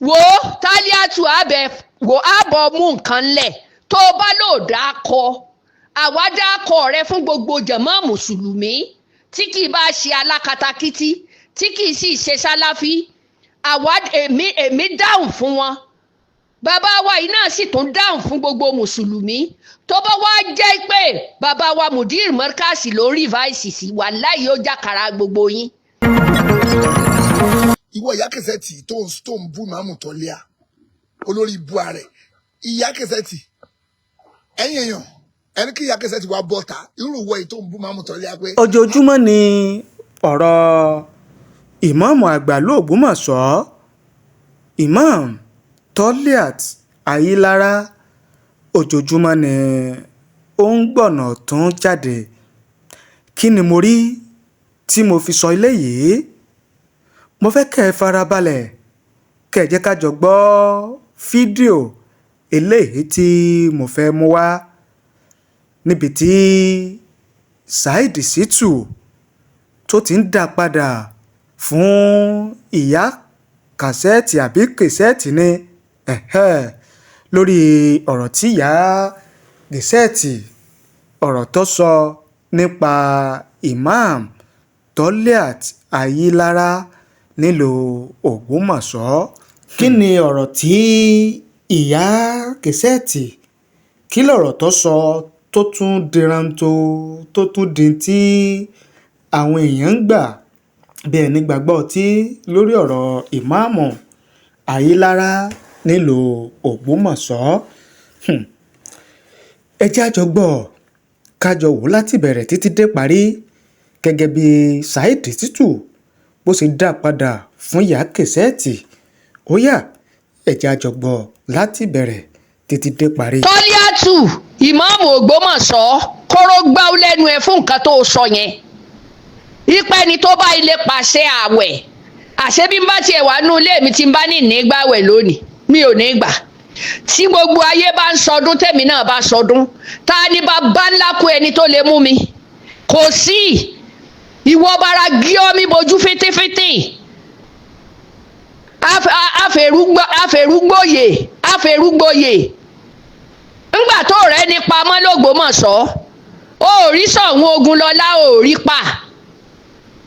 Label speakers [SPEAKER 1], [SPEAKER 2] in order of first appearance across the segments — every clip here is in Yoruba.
[SPEAKER 1] wo Taliatu abẹ wo àbọ̀ mú nǹkan lẹ̀ tó o bá lò dákọ àwa dákọ rẹ fún gbogbo jàmá mùsùlùmí tí kì í bá ṣe alákatakítí tí kì í sì ṣe sáláfí àwa èmi dáhùn fún wọn bàbá wa yìí náà sì tún dáhùn fún gbogbo mùsùlùmí tó bá wá jẹ́ pé bàbá wa mudir mọ́kàsì ló rí váìsì sí wàláhì ó jákàrà gbogbo yín.
[SPEAKER 2] ìwọ ìyá Cassette tó ń bú màmú tọ́lẹ́à olórí ibu ààrẹ ìyá Cassette ẹ̀yìn èèyàn ẹni kí ìyá Cassette wá bọ́ta irú ìwọ yìí tó ń bú màmú tọ́lẹ́à pé.
[SPEAKER 3] ojoojúmọ́ ni ọ̀rọ̀ ìmáàmù àgbà l'Ògbómọ̀ṣọ́ Imam Toliat Ayílára ojoojúmọ́ ni ó ń gbọ̀nà tó ń jáde. Kí ni mo rí tí mo fi sọ eléyìí? Mo fẹ́ kẹ́ ẹ farabalẹ̀ kẹ́ ẹ jẹ́ ká jọ gbọ́ fídíò eléyìí tí mo fẹ́ mú wá níbi tí Saidi Shittu tó ti ń dá padà fún ìyá Cassette àbí Cassette ni lórí ọ̀rọ̀ tí ìyá Cassette ọ̀rọ̀ tó sọ nípa Imam Toliat Ayílára nílùú Ògbómọ̀ṣọ́. Kí ni ọ̀rọ̀ tí ìyá Cassette kí lọ̀rọ̀ tó sọ tó tún diranto tó tún di tí àwọn èèyàn ń gbà bí ẹni gbàgbọ́ tí lórí ọ̀rọ̀ ìmáàmù Ayílára nílùú Ògbómọ̀ṣọ́. Ẹ jẹ́ á jọ gbọ́ ká jọ wò láti bẹ̀rẹ̀ títí dé parí gẹ́gẹ́ bí Saidi Shittu bó ṣe dá padà fún ìyá Cassette. Ó yá ẹ jẹ́ á jọ gbọ́ láti bẹ̀rẹ̀ títí dé parí.
[SPEAKER 1] Taliatu Imam Ogbomoso kóró gbáú lẹ́nu ẹ fún nǹkan tó sọ yẹn ìpẹ́ ni tó bá ilé pàṣẹ àwẹ̀ àṣẹ bí n bá tiẹ̀ wà nú ilé mi tí n bá ní ìnígbàwẹ̀ lónìí mi ò ní gbà tí gbogbo ayé bá ń sọdún tèmi náà bá sọdún ta ni bàbá ńlá kú ẹni tó lè mú mi kò sí ìwọ bara gí ọ mi bojú fítífítì àfẹrúgbòyè ńgbà tó rẹ ní pamọ́ l'Ògbómọ̀ṣọ́ ó rí sọ̀hún ogun lọ́lá ó rí pa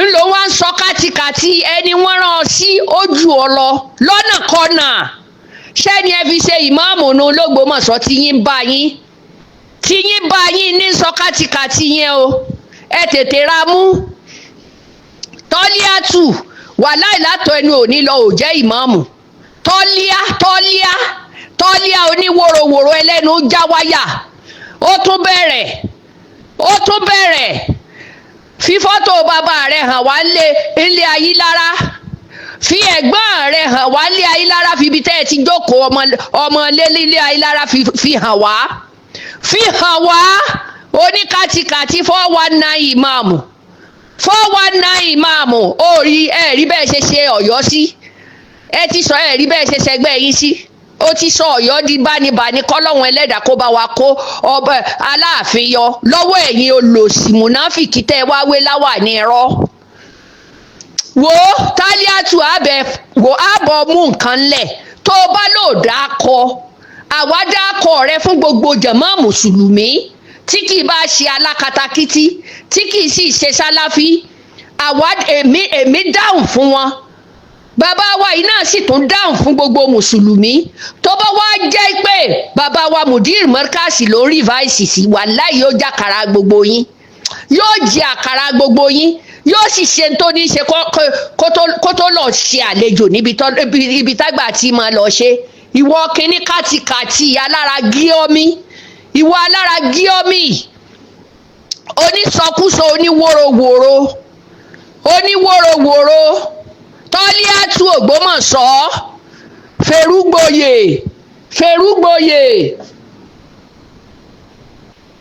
[SPEAKER 1] ńlọ wá ń sọ kátikàti ẹni wọ́n rán ọ sí ojú ọ lọ lọ́nà kọ́nà ṣẹ́ni ẹ fi ṣe ìmáàmù nu l'Ògbómọ̀ṣọ́ tí yín bá yín ní sọ kátikàti yẹn o ẹ tètè ra mú Taliatu wàláì látọ̀ ẹnu òní lọ ò jẹ́ ìmáàmù tọ́líà oníwòròwòrò ẹlẹ́nu já wáyà ó tún bẹ̀rẹ̀ fi fọ́tò bàbá rẹ̀ hàn wá nílé Ayílára fi ẹ̀gbọ́n rẹ̀ hàn wá nílé Ayílára fi ibi tẹ́ ẹ ti jókòó ọmọ nílé Ayílára fi hàn wá oníkàtìkàtì 419 ìmáàmù 419 ìmáàmù ó rí ẹ̀rí bẹ́ẹ̀ ṣe Ọ̀yọ́ sí ẹ ti sọ ẹ̀rí bẹ́ẹ̀ ṣe ṣẹgbẹ́ yín sí ó ti sọ Ọ̀yọ́ di bánibàní kọ́lọ́hún ẹlẹ́dàá kó bá wa kó ọba Aláàfin yọ lọ́wọ́ ẹ̀yin olòṣì mùnáfìkì tẹ́ wá wé láwà ní ẹ̀rọ. wo Taliatu àbọ̀ mú nǹkan lẹ̀ tó o bá lò dákọ àwa dákọ rẹ fún gbogbo jàmá mùsùlùmí tí kì í bá ṣe alákatakítí tí kì í sì ṣe sáláfí àwa èmi dáhùn fún wọn bàbá wa yìí náà sì tún dáhùn fún gbogbo mùsùlùmí tó bá wá jẹ́ pé bàbá wa mudir mọ́kàsì ló rí váìsì sí wàláhì yóò jákàrà gbogbo yín yóò jẹ àkàrà gbogbo yín yóò sì ṣe tó ní ṣe kó tó lọ ṣe àlejò níbi tágbà tí máa lọ ṣe ìwọ kínní kàtìkàtì alára gíọ́mí ìwọ alára gíọ́mí onísọkúsọ oníwòròwòrò Taliatu Ògbómọ̀ṣọ́ fèrúgbòyè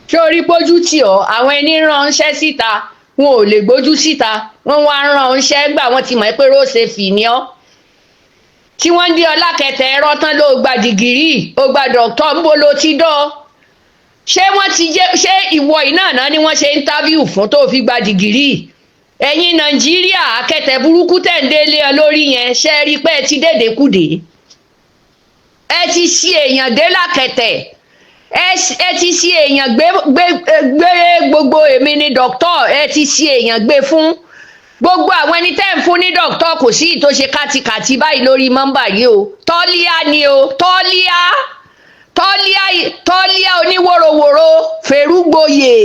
[SPEAKER 1] ṣé orí pójú tì ọ́ àwọn ẹni ránṣẹ́ síta wọn ò lè gbójú síta wọ́n wá ránṣẹ́ gbà wọ́n ti mọ̀ pé róòsè fì ní ọ́ tí wọ́n ń dí ọlá kẹtẹ ẹ̀rọ tán ló gba dìgírì ó gba dọ̀tọ̀ ń bolo ti dọ́ ṣé ìwọ iná ni wọ́n ṣe interview fún tó fi gba dìgírì ẹ̀yin Nàìjíríà akẹ́tẹ̀ burúkú tẹ̀ ń délé ọ lórí yẹn ṣe rí pé ẹ ti dédé kúdé ẹ ti ṣi èèyàn dé lákẹ̀tẹ̀ ẹ ti ṣi èèyàn gbé gbogbo èmi ni dọ́kítọ̀ ẹ ti ṣi èèyàn gbé fún gbogbo àwọn ẹni tẹ́ ń fún ní dọ́kítọ̀ kò sí ìtò ṣe kátikàti báyìí lórí mọ́mbà yìí o tọ́líà ni o tọ́líà oníwòrowòro fèrúgboyè.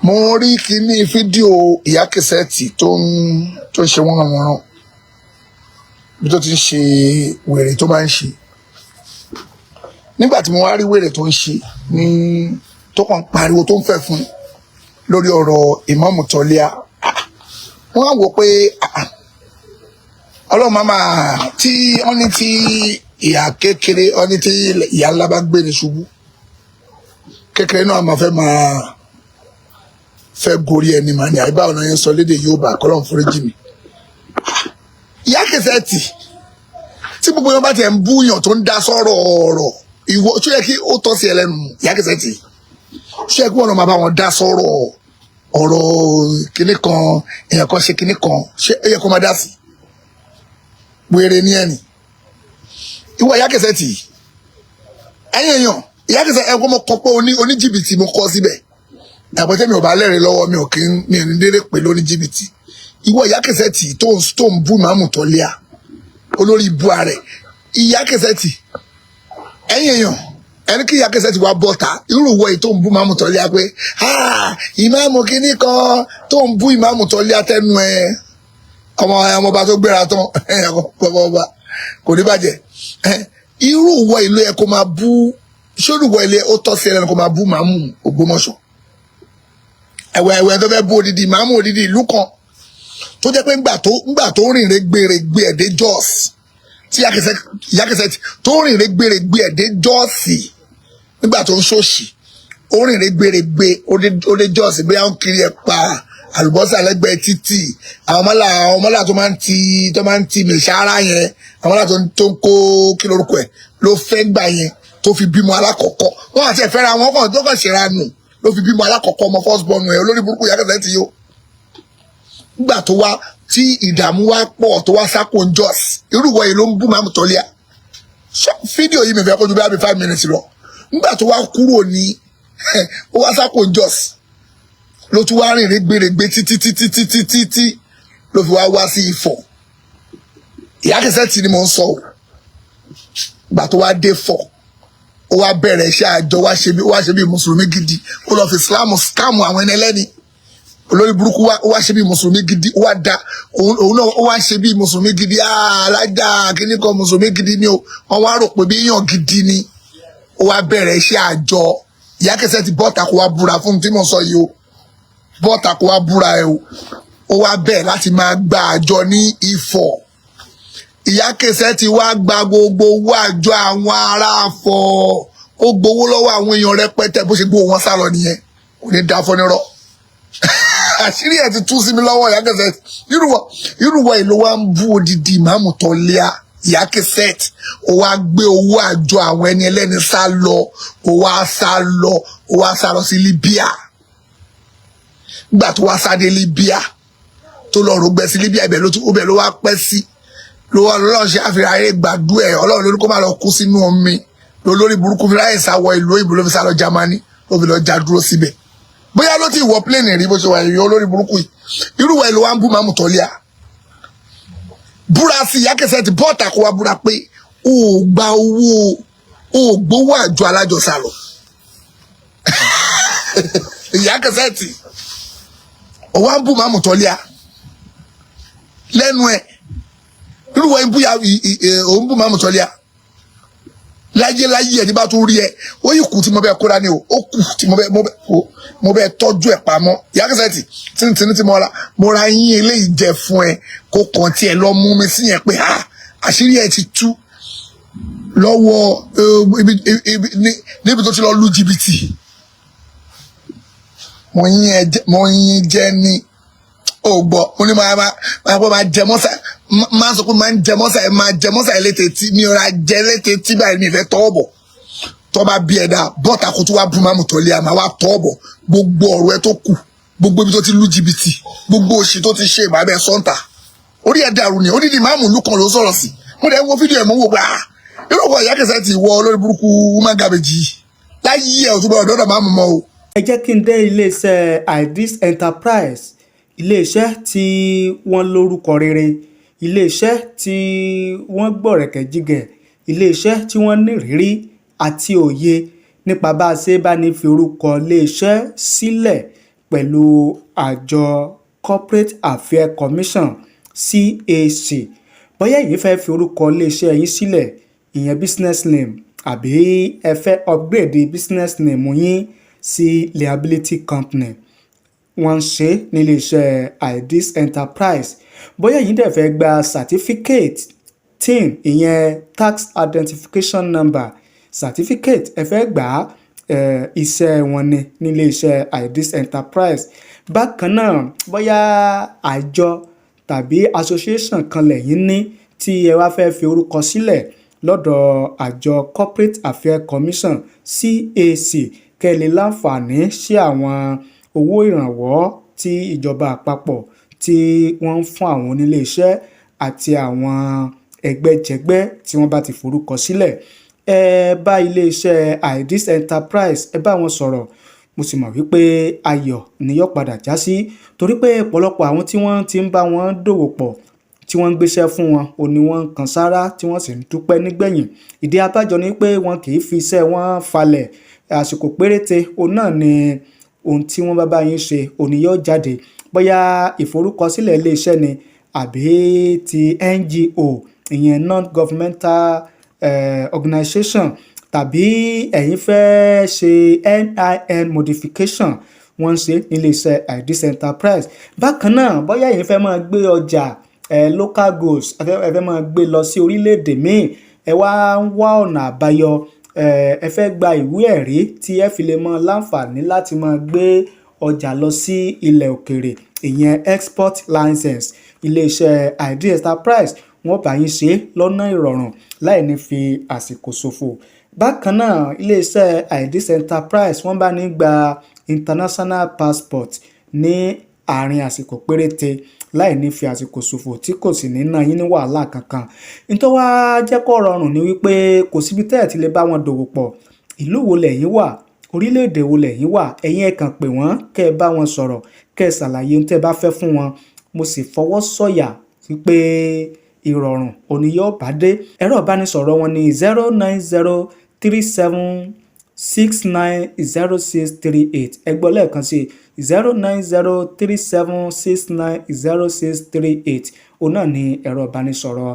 [SPEAKER 2] mo rí kíní fídíò ìyá Cassette tó ń ṣe wọ́nranwọ̀nran bí tó ti ń ṣe wèrè tó máa ń ṣe nígbà tí mo wá rí wèrè tó ń ṣe ní tó kàn pariwo tó ń fẹ́ fún lórí ọ̀rọ̀ Imam Tọ́líà wọ́n á wò pé ọlọ́run máa tí wọ́n ní tí ìyá kékeré wọ́n ní tí ìyá ńlá bá gbé ní ṣubú kékeré náà máa fẹ́ gorí ẹni màá ní àyíbá ọ̀nà yẹn sọ lédè Yorùbá kọ́lọ́n foríjì mi. ìyá Cassette tí gbogbo yẹn bá tiẹ̀ ń búyàn tó ń dá sọ́rọ̀ ọ̀rọ̀ ìwọ tó yẹ kí ó tọ́ sí ẹlẹ́nu ìyá Cassette ṣé ẹ kí wọn lọ máa bá wọn dá sọ́rọ̀ ọ̀rọ̀ kinní kan èèyàn kan ṣe kinní kan ṣé ẹ yẹ kó máa dá sí wèrè ní ẹni ìwọ ìyá Cassette ẹ̀yin èèyàn ìyá Cassette ẹ kó mọ kọ pé oníjìbìtì mo kọ síbẹ̀ àpótẹ́ mi ò bá lẹ́rìí lọ́wọ́ mi ò ní dédé pé lóní jìbìtì ìwọ ìyá Cassette tó ń bú Imam Tọ́líà olórí ibu ààrẹ ìyá Cassette ẹ̀yin èèyàn ẹni kí ìyá Cassette wá bọ́ta irú ìwọ yìí tó ń bú Imam Tọ́líà pé ìmáàmù kínní kan tó ń bú Imam Tọ́líà tẹnu ẹ ọmọọba tó gbéra tán ọmọọba kò ní bàjẹ́ irú ìwọ ìlú ẹ kó máa bú ṣé ìwọ ilé ó tọ́ sí ẹlẹ́nu kó máa bú Imam Ogbomoso ẹ̀wẹ̀ tó fẹ́ bú odidi Imam odidi ìlú kan tó jẹ́ pé ńgbà tó rìn rẹ́gbẹ̀rẹ̀gbẹ̀ ẹ̀dẹ́ Jos tí ìyá Cassette tó rìn rẹ́gbẹ̀rẹ̀gbẹ̀ ẹ̀dẹ́ Jọ́ọ̀sì nígbà tó ń ṣòṣì ó rìn rẹ́gbẹ̀rẹ̀gbẹ̀ ó dé Jọ́ọ̀sì bí wọ́n kiri ẹ̀ pa àlùbọ́sà lẹ́gbẹ̀ẹ́ títì àwọn ọmọlá tó máa ń ti mèṣáárá yẹn àwọn ọmọlá tó ń kó kí lórúkọ ẹ̀ ló fẹ́ gbà yẹn tó fi bímọ alákọ̀ọ́kọ́ wọ́n àti ẹ̀fẹ́ra wọn kàn tó kàn ṣèrà nù ló fi bímọ alákọ̀ọ́kọ́ ọmọ first born ẹ̀ olórí burúkú ìyá Cassette yó nígbà tó wá tí ìdààmú wá pọ̀ tó wá sáko Jos irú ìwọ yìí ló ń bú Imam Tọ́líà fídíò yìí mi fẹ́ kó ju bí 5 minutes lọ nígbà tó wá kúrò ní ó wá sáko Jos ló tún wá rìn rẹ́gbẹ̀rẹ̀gbẹ̀ títí ló fi wá sí Ifọ̀ ìyá Cassette ni mò ń sọ o gbà tó wá dé Ifọ̀ ó wá bẹ̀rẹ̀ iṣẹ́ àjọ wá ṣe bí mùsùlùmí gidi ó lọ fi Islam scam àwọn ẹni ẹlẹ́ni olórí burúkú wá ṣe bí mùsùlùmí gidi ó wá da òun náà ó wá ṣe bí mùsùlùmí gidi alájà kíní kan mùsùlùmí gidi ni o wọn wá rò pé bí yàn gidi ni ó wá bẹ̀rẹ̀ iṣẹ́ àjọ ìyá Cassette bọ́ọ̀tà kó wá búra fún tí mo sọ yìí o bọ́ọ̀tà kó wá búra ẹ o ó wá bẹ̀rẹ̀ láti máa gba àjọ ní Ifọ̀ ìyá Cassette wá gba gbogbo owó àjọ àwọn ará Ifọ̀ ó gbowó lọ́wọ́ àwọn èèyàn rẹpẹtẹ bó ṣe gbowó wọn sá lọ nìyẹn kò ní dá fọ́nirọ́ àṣírí ẹ̀ ti tú sí mi lọ́wọ́ ìyá Cassette irúwọ̀ èlò wa ń bú odidi Imam Tọ́líà ìyá Cassette ó wá gbé owó àjọ àwọn ẹni ẹlẹ́ni sá lọ ó wá sá lọ sí Libya gbà tó wá sáde Libya tó lọ rògbẹ́ sí Libya ibẹ̀ ló wá pẹ́ sí lọ́wọ́ ṣe àfihàn ayé gbàdúrà ẹ̀ ọlọ́run lórí kó má lọ kú sínú omi lórí burúkú fi ráyè sáwọ ìlú òyìnbó ló fi sá lọ Jámánì ló fi lọ já dúró síbẹ̀ bóyá ló ti wọ pléènì rí bó ṣe wà yìí olórí burúkú yìí irú wa ìlú wa ń bú Imam Tọ́líà búra sí ìyá Cassette bọ́ọ̀tà kó wa búra pé ó gba owó ó gbowó àjọ alájọsà lọ ìyá Cassette ó wá ń bú Imam Tọ́líà lẹ́nu ẹ̀ irú wa ń bú òun bú Imam Tọ́líà láyé ẹni bá tún rí ẹ ó yìí kù tí mo bẹ kóra ni o ó kù tí mo bẹ tọ́jú ẹ pamọ́ ìyá Cassette tíntìní tí mo ra yín eléyìí jẹ fún ẹ kó kàn tiẹ̀ lọ mú mi sí yẹn pé àṣírí ẹ ti tú lọ́wọ́ níbi tó ti lọ lu jìbìtì mo yín jẹ ní ògbọ mo ní máa jẹ mọ́sà máa sọ pé máa ń jẹ mọ́sà ẹ máa jẹ mọ́sà ẹ létè tí mi ò ra jẹ létè tí báyìí mi fẹ́ tọ́ bọ̀ tọ́ bá bí ẹ̀dá bọ́ọ̀tà kó tó wá bú Imam Tọ́líà máa wá tọ́ bọ̀ gbogbo ọ̀rọ̀ ẹ tó kù gbogbo ibi tó ti lu jìbìtì gbogbo òṣì tó ti ṣe ìbábẹ́ sọ́ńtà orí ẹ̀ dàrú ni onídìí máàmù ìlú kan ló sọ̀rọ̀ sí mo dẹ̀ ń wo fídíò ẹ̀ mo wò pé irú ọkọ̀ ìyá Cassette wọ olórí burúkú woman garbage láyé ẹ̀ òtún bọ̀ ọ̀dọ́ máa mú mọ́ o.
[SPEAKER 3] ẹ jẹ́ kí n dé iléeṣẹ́ Ideas Enterprise, iléeṣẹ́ tí wọ́n lórúkọ rere, iléeṣẹ́ tí wọ́n gbọ̀rẹ̀kẹ̀ jígẹ̀, iléeṣẹ́ tí wọ́n nírìírí àti òye nípa bá a ṣe bá ní fi orúkọ iléeṣẹ́ sílẹ̀ pẹ̀lú àjọ Corporate Affairs Commission CAC. bóyá èyí fẹ́ fi orúkọ iléeṣẹ́ yín sílẹ̀, ìyẹn business name, àbí ẹ fẹ́ upgrade business name yín sí liability company, wọ́n ń ṣe nílé iṣẹ́ Ideas Enterprise. bóyá èyí dẹ̀ fẹ́ gba certificate TIN, ìyẹn tax identification number certificate, ẹ fẹ́ gbà á, iṣẹ́ wọn ni nílé iṣẹ́ Ideas Enterprise. bákan náà bóyá àjọ tàbí association kan lẹ́yìn ní tí ẹ wá fẹ́ fi orúkọ sílẹ̀ lọ́dọ̀ àjọ Corporate Affairs Commission CAC, kẹ́ ẹ lè láǹfààní sí àwọn owó ìrànwọ́ tí ìjọba àpapọ̀ tí wọ́n ń fún àwọn onílé iṣẹ́ àti àwọn ẹgbẹ́jẹgbẹ́ tí wọ́n bá ti forúkọ sílẹ̀. ẹ bá iléeṣẹ́ Ideas Enterprise, ẹ bá wọn sọ̀rọ̀, mo sì mọ̀ wípé ayọ̀ ni yóò padà já sí, torí pé ọ̀pọ̀lọpọ̀ àwọn tí wọ́n ti ń bá wọn dòwò pọ̀ tí wọ́n ń gbéṣẹ́ fún wọn ò ní wọ́n ń kan sára tí wọ́n sì ń dúpẹ́ nígbẹ̀yìn. ìdí abájọ ni pé wọn kì í fi iṣẹ́ wọn falẹ̀, àsìkò péréte òun náà ni ohun tí wọ́n bá bá yín ṣe òun ni yóò jáde, bóyá ìforúkọsílẹ̀ iléeṣẹ́ ni àbí ti NGO, ìyẹn non-governmental organization, tàbí ẹ̀yin fẹ́ ṣe NIN modification, wọ́n ń ṣe nílé iṣẹ́ Ideas Enterprise. bákan náà bóyá ẹ̀yin fẹ́ máa gbé ọjà local goods, ẹ fẹ́ máa gbé lọ sí orílẹ̀-èdè míì, ẹ wá ń wá ọ̀nà àbáyọ, ẹ fẹ́ gba ìwé ẹ̀rí tí ẹ fi lè mọ láǹfààní láti máa gbé ọjà lọ sí ilẹ̀ òkèèrè, ìyẹn export license, iléeṣẹ́ Ideas Enterprise wọ́n bá yín ṣe lọ́nà ìrọ̀rùn láì ní fi àsìkò ṣòfò. bákan náà iléeṣẹ́ Ideas Enterprise wọ́n bá ní gba international passport ní àárín àsìkò péréte láì ní fi àsìkò ṣòfò tí kò sì ní ná yín ní wàhálà kankan. nítorí wá jẹ́ kó rọrùn ni wípé kò síbi tẹ́ ẹ̀ ti lè bá wọn dòwò pọ̀, ìlú wo lẹ̀yin wà, orílẹ̀-èdè wo lẹ̀yin wà, ẹ̀yin ẹ kàn pè wọ́n kẹ́ ẹ bá wọn sọ̀rọ̀, kẹ́ ẹ ṣàlàyé ohun tẹ́ ẹ bá fẹ́ fún wọn. mo sì fọwọ́ sọ̀yà wípé ìrọ̀rùn òní yóò bá dé. ẹ̀rọ ìbánisọ̀rọ̀ wọn ni 09037690638, ẹgbọ́ lẹ́ẹ̀kan sí 09037690638, òun náà ni ẹ̀rọ ìbánisọ̀rọ̀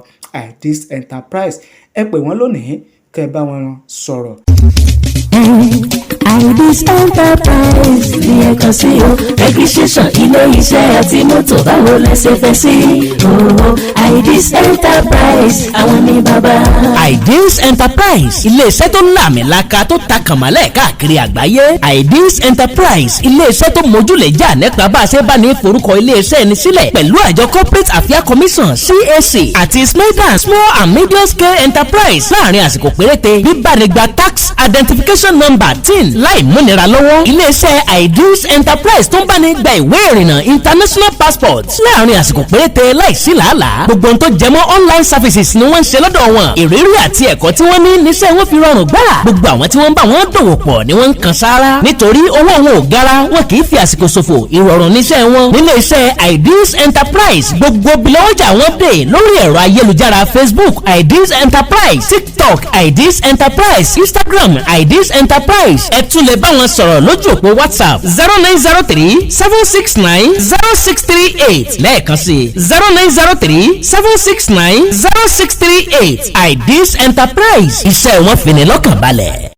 [SPEAKER 3] Ideas Enterprise. ẹ pè wọ́n lónìí kẹ́ ẹ bá wọn sọ̀rọ̀.
[SPEAKER 4] Ideas Enterprise ní ẹ̀kan sí o, registration ilé iṣẹ́ àti mọ́tò báwo lẹ ṣe fẹ́ sí Ideas Enterprise àwọn ní bàbá.
[SPEAKER 5] Ideas Enterprise ilé-iṣẹ́ tó láàmìlaka tó ta kànmọ́lẹ̀ káàkiri àgbáyé. Ideas Enterprise ilé-iṣẹ́ tó mójúlẹ̀jà nípa bá a ṣe bá ní forúkọ ilé-iṣẹ́ ẹni sílẹ̀ pẹ̀lú àjọ Corporate Affairs Commission CAC àti Small and Medium Scale Enterprise láàrin àsìkò péréte, bíbánigba tax identification number TIN láì múnira lọ́wọ́. Iléeṣẹ́ Ideas Enterprise tó ń bá ní gba ìwé ìrìnnà international passport láàrin àsìkò péréte láìsí làálàá. gbogbo ohun tó jẹmọ́ online services ni wọ́n ń ṣe lọ́dọ̀ wọn. ìrírí àti ẹ̀kọ́ tí wọ́n ní níṣẹ́ wọn fi rọrùn gbà. gbogbo àwọn tí wọ́n bá wọn dòwò pọ̀ ni wọ́n ń kan sáárá. nítorí owó wọn ò gara, wọn kì í fi àsìkò ṣòfò, ìrọ̀rùn níṣẹ́ wọn. nílé iṣẹ́ Ideas Enterprise gbogbo bílọ́ọ̀jà wọn dé lórí ẹ̀rọ ayélujára Facebook Ideas Enterprise, TikTok Ideas Enterprise, Instagram Ideas Enterprise. ẹ tún lè bá wọn sọ̀rọ̀ lójú òpó WhatsApp 0903-769-0638 lẹ́ẹ̀kan sí 0903-769-0638. Ideas Enterprise iṣẹ́ wọn fi ní lọ́kàn balẹ̀.